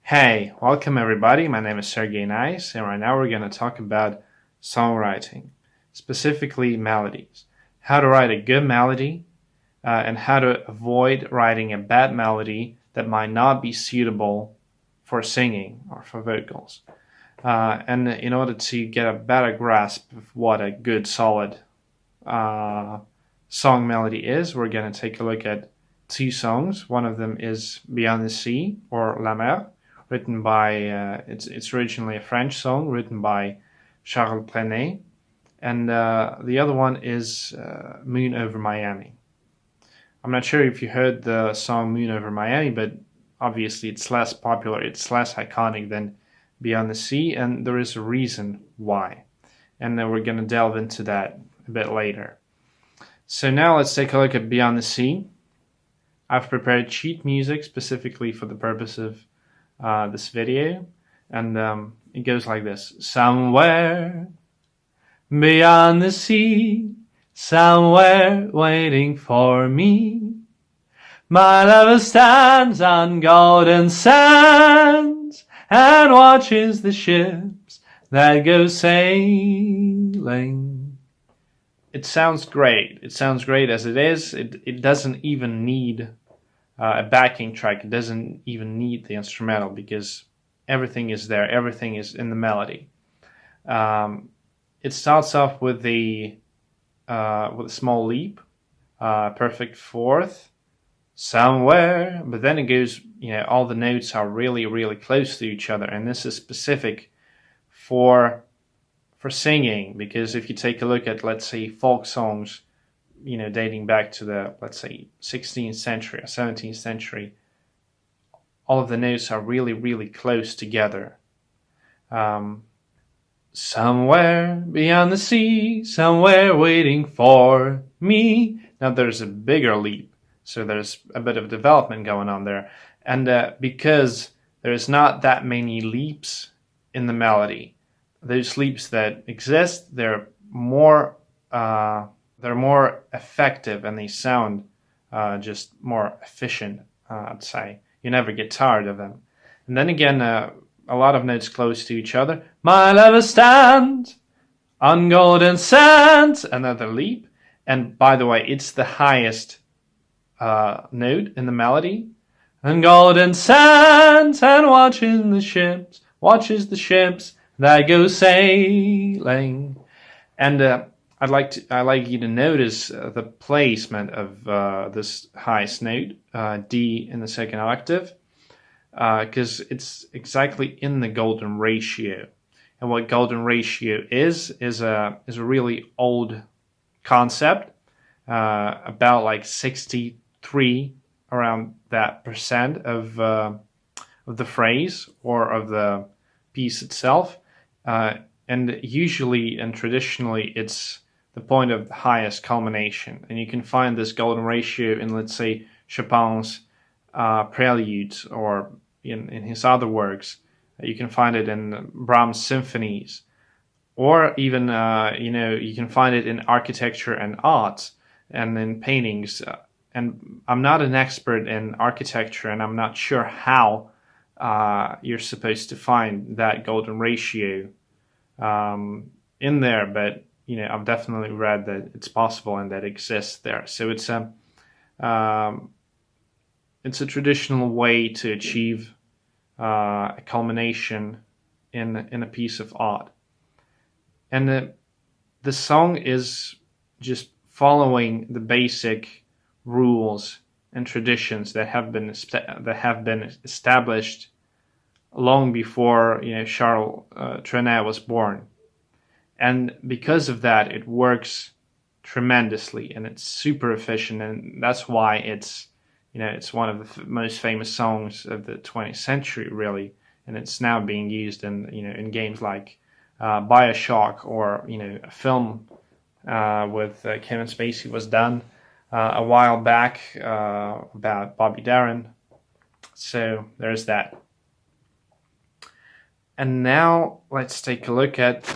Hey, welcome everybody. My name is Sergey Nice, and right now we're going to talk about songwriting, specifically melodies. How to write a good melody, and how to avoid writing a bad melody that might not be suitable for singing or for vocals. And in order to get a better grasp of what a good, solid song melody is, we're going to take a look at two songs. One of them is Beyond the Sea, or La Mer, written by, it's originally a French song written by Charles Trenet, and the other one is Moon Over Miami. I'm not sure if you heard the song Moon Over Miami, but obviously it's less popular, it's less iconic than Beyond the Sea, and there is a reason why. And then we're going to delve into that a bit later. So now let's take a look at Beyond the Sea. I've prepared sheet music specifically for the purpose of this video, and it goes like this. Somewhere beyond the sea, somewhere waiting for me, my lover stands on golden sands and watches the ships that go sailing. It sounds great. It sounds great as it is. It doesn't even need a backing track. It doesn't even need the instrumental because everything is there. Everything is in the melody. It starts off with a small leap, perfect fourth, somewhere, but then it goes, all the notes are really, really close to each other, and this is specific for singing, because if you take a look at, let's say, folk songs, dating back to the, let's say, 16th century or 17th century, all of the notes are really, really close together. Somewhere beyond the sea, somewhere waiting for me. Now there's a bigger leap, so there's a bit of development going on there. And because there's not that many leaps in the melody, those leaps that exist, they're more effective, and they sound just more efficient, I'd say. You never get tired of them. And then again, a lot of notes close to each other. My lover stands on golden sands, another leap. And by the way, it's the highest note in the melody. On golden sands and watches the ships that go sailing. And I'd like you to notice the placement of this highest note, D in the second octave, because it's exactly in the golden ratio. And what golden ratio is a really old concept, about like 63 around that percent of the phrase or of the piece itself, and usually and traditionally it's the point of the highest culmination. And you can find this golden ratio in, let's say, Chopin's preludes, or in his other works. You can find it in Brahms' symphonies, or even you can find it in architecture and art and in paintings. And I'm not an expert in architecture, and I'm not sure how you're supposed to find that golden ratio in there, but I've definitely read that it's possible and that it exists there. So it's a traditional way to achieve a culmination in a piece of art. And the song is just following the basic rules and traditions that have been established long before Charles Trenet was born. And because of that, it works tremendously, and it's super efficient, and that's why it's one of the most famous songs of the 20th century, really. And it's now being used in games like BioShock, or a film with Kevin Spacey was done a while back about Bobby Darin. So there's that. And now let's take a look at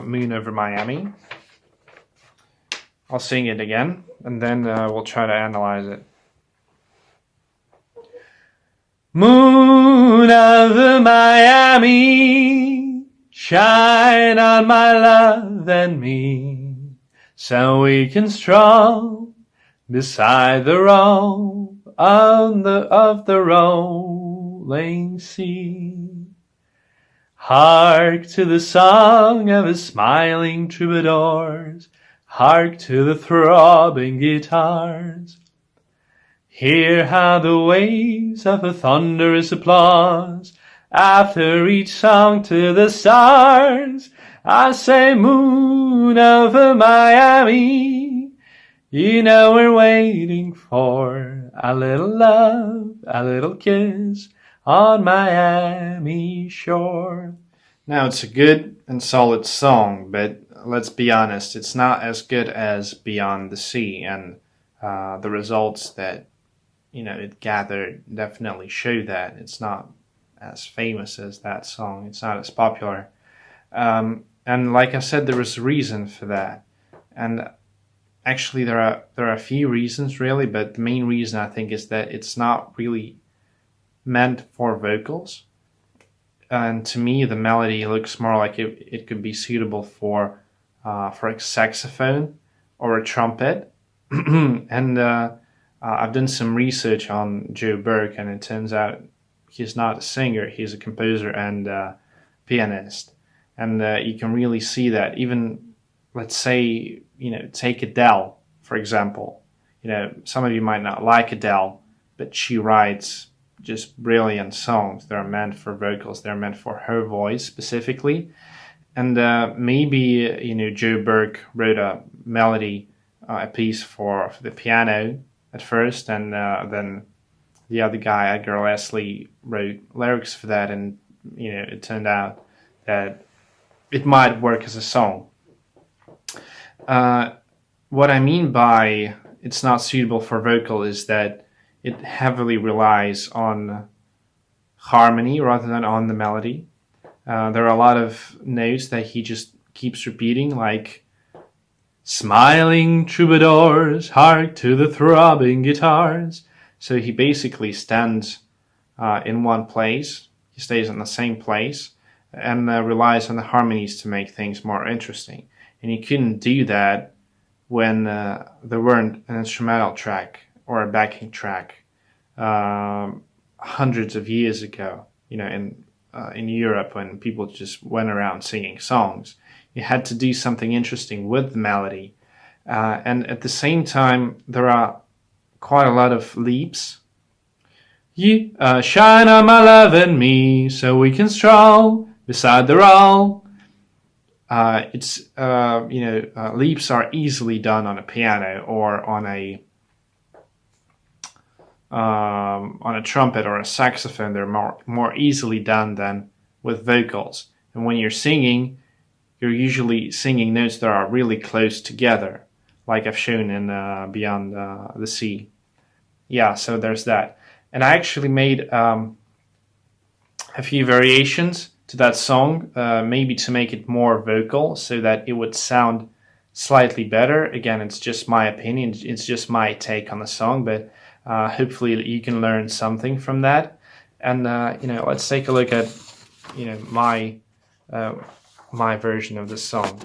Moon Over Miami. I'll sing it again, and then we'll try to analyze it. Moon Miami, shine on my love and me, so we can stroll beside the roll of the rolling sea. Hark to the song of his smiling troubadours, hark to the throbbing guitars. Hear how the waves of a thunderous applause after each song to the stars. I say, moon over Miami, you know we're waiting for a little love, a little kiss on Miami shore. Now, it's a good and solid song, but let's be honest, it's not as good as Beyond the Sea, and the results that it gathered definitely show that. It's not as famous as that song. It's not as popular. And like I said, there was a reason for that. And actually, there are a few reasons, really, but the main reason, I think, is that it's not really meant for vocals. And to me, the melody looks more like it could be suitable for a saxophone or a trumpet. And I've done some research on Joe Burke, and it turns out he's not a singer. He's a composer and pianist. And you can really see that. Even, let's say, take Adele, for example. Some of you might not like Adele, but she writes just brilliant songs. They're meant for vocals. They're meant for her voice specifically. And maybe, Joe Burke wrote a melody, a piece for the piano at first, and then the other guy, Edgar Leslie, wrote lyrics for that, and it turned out that it might work as a song. What I mean by it's not suitable for vocal is that it heavily relies on harmony rather than on the melody. There are a lot of notes that he just keeps repeating, like smiling troubadours, hark to the throbbing guitars. So he basically stands in one place. He stays in the same place and relies on the harmonies to make things more interesting. And you couldn't do that when there weren't an instrumental track or a backing track hundreds of years ago, in Europe, when people just went around singing songs. You had to do something interesting with the melody. And at the same time, there are quite a lot of leaps. You shine on my love and me, so we can stroll beside the roll. Leaps are easily done on a piano or on a trumpet or a saxophone. They're more easily done than with vocals. And when you're singing, you're usually singing notes that are really close together, like I've shown in Beyond the Sea. Yeah, so there's that. And I actually made a few variations to that song, maybe to make it more vocal so that it would sound slightly better. Again, it's just my opinion. It's just my take on the song, but hopefully you can learn something from that. And, let's take a look at, my version of the song.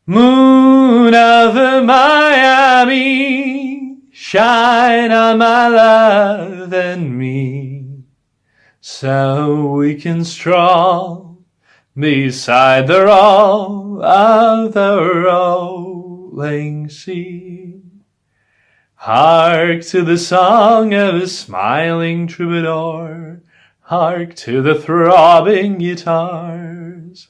Moon over Miami, shine on my love and me, so we can stroll beside the roll of the rolling sea. Hark to the song of a smiling troubadour, hark to the throbbing guitars.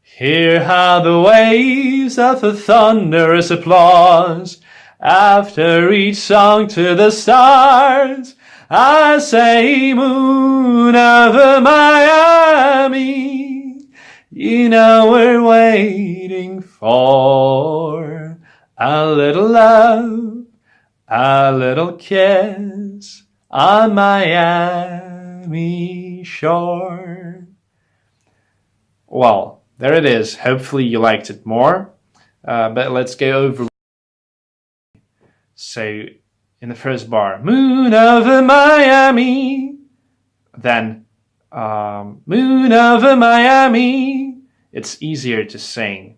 Hear how the waves of a thunderous applause after each song to the stars. I say, moon over Miami, we're waiting for a little love, a little kiss on Miami shore. Well, there it is. Hopefully you liked it more. But let's go over. So, in the first bar, moon over Miami, Then moon over Miami, it's easier to sing.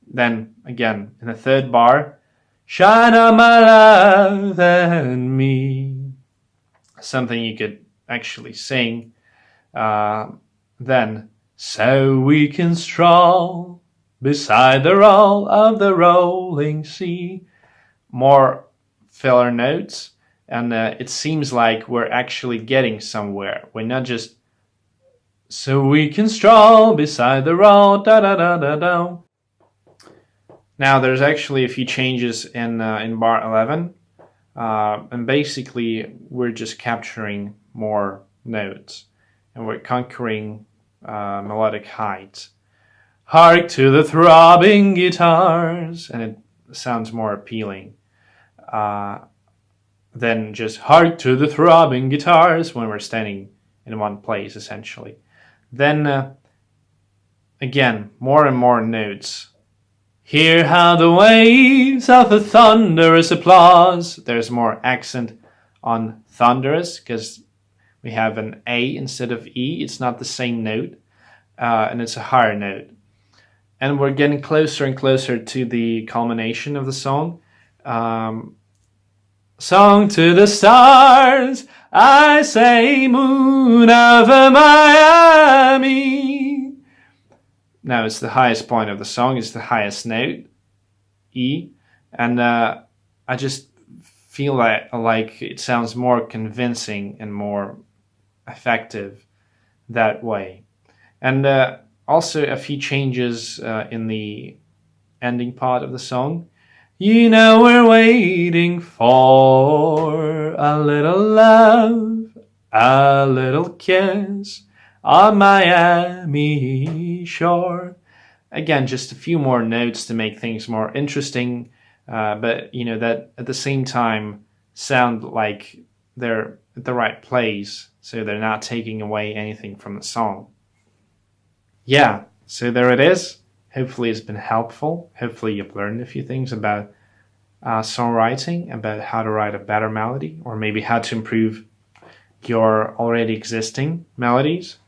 Then again, in the third bar, shine on my love and me. Something you could actually sing. Then, so we can stroll beside the roll of the rolling sea. More filler notes, and it seems like we're actually getting somewhere. We're not just, so we can stroll beside the roll, da da da da da. Now there's actually a few changes in bar 11, and basically we're just capturing more notes, and we're conquering melodic heights. Hark to the throbbing guitars, and it sounds more appealing than just hark to the throbbing guitars when we're standing in one place, essentially. Then, again, more and more notes. Hear how the waves of the thunderous applause. There's more accent on thunderous because we have an A instead of E. It's not the same note, and it's a higher note. And we're getting closer and closer to the culmination of the song. Song to the stars, I say, moon over Miami. Now it's the highest point of the song, it's the highest note, E. And I just feel like it sounds more convincing and more effective that way. And also a few changes in the ending part of the song. You know we're waiting for a little love, a little kiss on Miami shore. Again, just a few more notes to make things more interesting, but you know that at the same time sound like they're at the right place, so they're not taking away anything from the song. Yeah, so there it is. Hopefully it's been helpful. Hopefully you've learned a few things about songwriting, about how to write a better melody, or maybe how to improve your already existing melodies.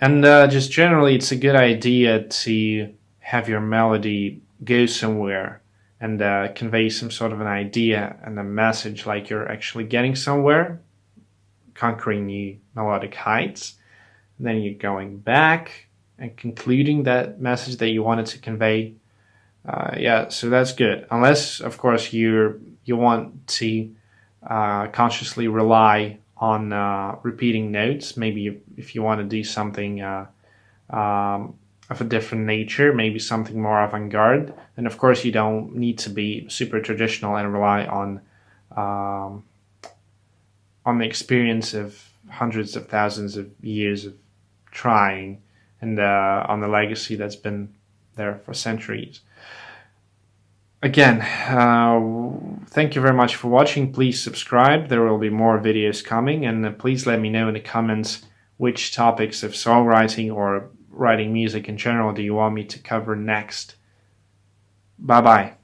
And just generally, it's a good idea to have your melody go somewhere and convey some sort of an idea and a message, like you're actually getting somewhere, conquering new melodic heights. And then you're going back and concluding that message that you wanted to convey. Yeah, so that's good. Unless, of course, you want to consciously rely on repeating notes. Maybe if you want to do something of a different nature, maybe something more avant-garde, then of course you don't need to be super traditional and rely on the experience of hundreds of thousands of years of trying, and on the legacy that's been there for centuries. Again, thank you very much for watching. Please subscribe. There will be more videos coming, and please let me know in the comments which topics of songwriting or writing music in general do you want me to cover next. Bye-bye.